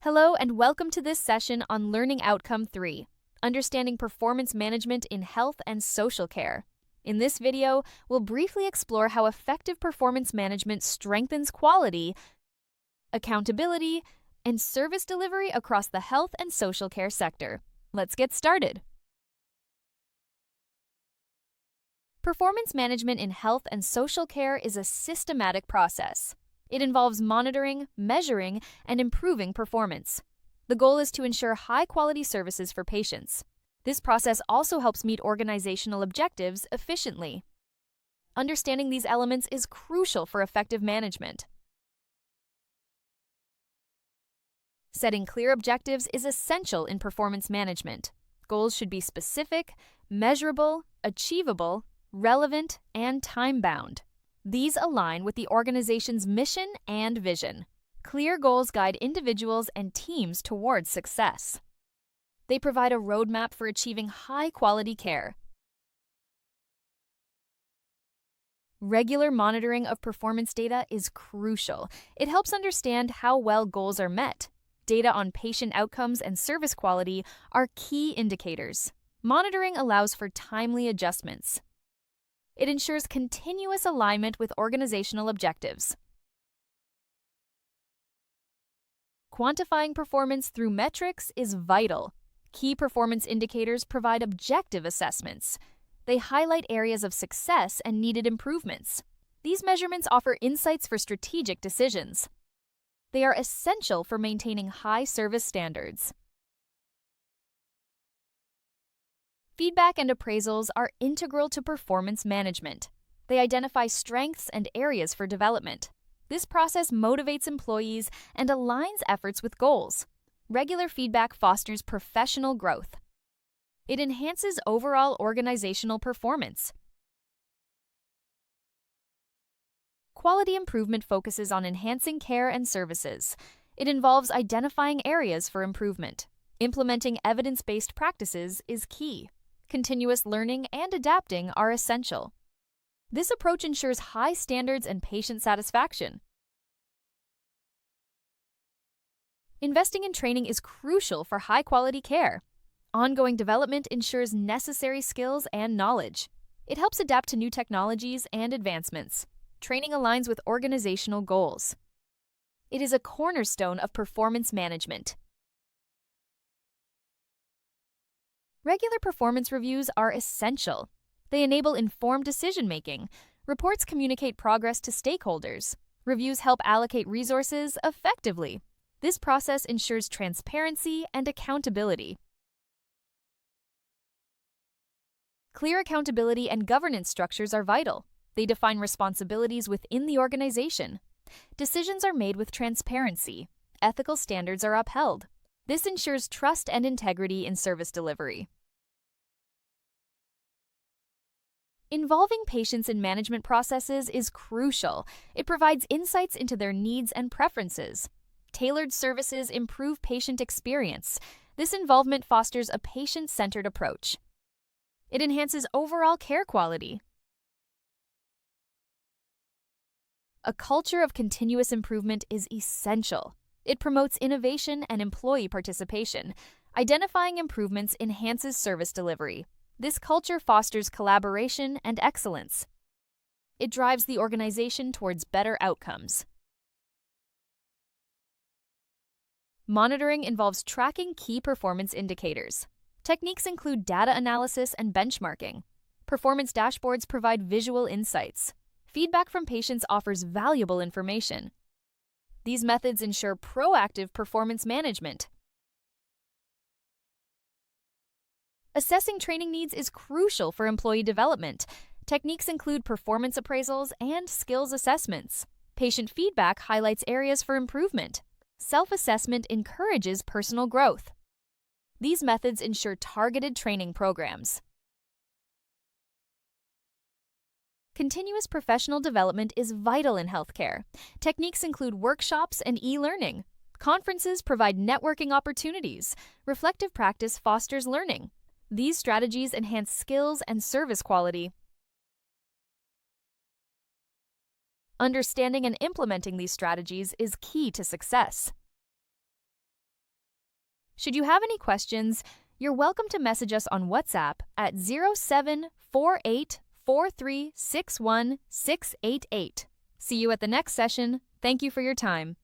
Hello and welcome to this session on Learning Outcome 3, Understanding Performance Management in Health and Social Care. In this video, we'll briefly explore how effective performance management strengthens quality, accountability, and service delivery across the health and social care sector. Let's get started. Performance management in health and social care is a systematic process. It involves monitoring, measuring, and improving performance. The goal is to ensure high-quality services for patients. This process also helps meet organizational objectives efficiently. Understanding these elements is crucial for effective management. Setting clear objectives is essential in performance management. Goals should be specific, measurable, achievable, relevant, and time-bound. These align with the organization's mission and vision. Clear goals guide individuals and teams towards success. They provide a roadmap for achieving high-quality care. Regular monitoring of performance data is crucial. It helps understand how well goals are met. Data on patient outcomes and service quality are key indicators. Monitoring allows for timely adjustments. It ensures continuous alignment with organizational objectives. Quantifying performance through metrics is vital. Key performance indicators provide objective assessments. They highlight areas of success and needed improvements. These measurements offer insights for strategic decisions. They are essential for maintaining high service standards. Feedback and appraisals are integral to performance management. They identify strengths and areas for development. This process motivates employees and aligns efforts with goals. Regular feedback fosters professional growth. It enhances overall organizational performance. Quality improvement focuses on enhancing care and services. It involves identifying areas for improvement. Implementing evidence-based practices is key. Continuous learning and adapting are essential. This approach ensures high standards and patient satisfaction. Investing in training is crucial for high-quality care. Ongoing development ensures necessary skills and knowledge. It helps adapt to new technologies and advancements. Training aligns with organizational goals. It is a cornerstone of performance management. Regular performance reviews are essential. They enable informed decision-making. Reports communicate progress to stakeholders. Reviews help allocate resources effectively. This process ensures transparency and accountability. Clear accountability and governance structures are vital. They define responsibilities within the organization. Decisions are made with transparency. Ethical standards are upheld. This ensures trust and integrity in service delivery. Involving patients in management processes is crucial. It provides insights into their needs and preferences. Tailored services improve patient experience. This involvement fosters a patient-centered approach. It enhances overall care quality. A culture of continuous improvement is essential. It promotes innovation and employee participation. Identifying improvements enhances service delivery. This culture fosters collaboration and excellence. It drives the organization towards better outcomes. Monitoring involves tracking key performance indicators. Techniques include data analysis and benchmarking. Performance dashboards provide visual insights. Feedback from patients offers valuable information. These methods ensure proactive performance management. Assessing training needs is crucial for employee development. Techniques include performance appraisals and skills assessments. Patient feedback highlights areas for improvement. Self-assessment encourages personal growth. These methods ensure targeted training programs. Continuous professional development is vital in healthcare. Techniques include workshops and e-learning. Conferences provide networking opportunities. Reflective practice fosters learning. These strategies enhance skills and service quality. Understanding and implementing these strategies is key to success. Should you have any questions, you're welcome to message us on WhatsApp at 07484361 688. See you at the next session. Thank you for your time.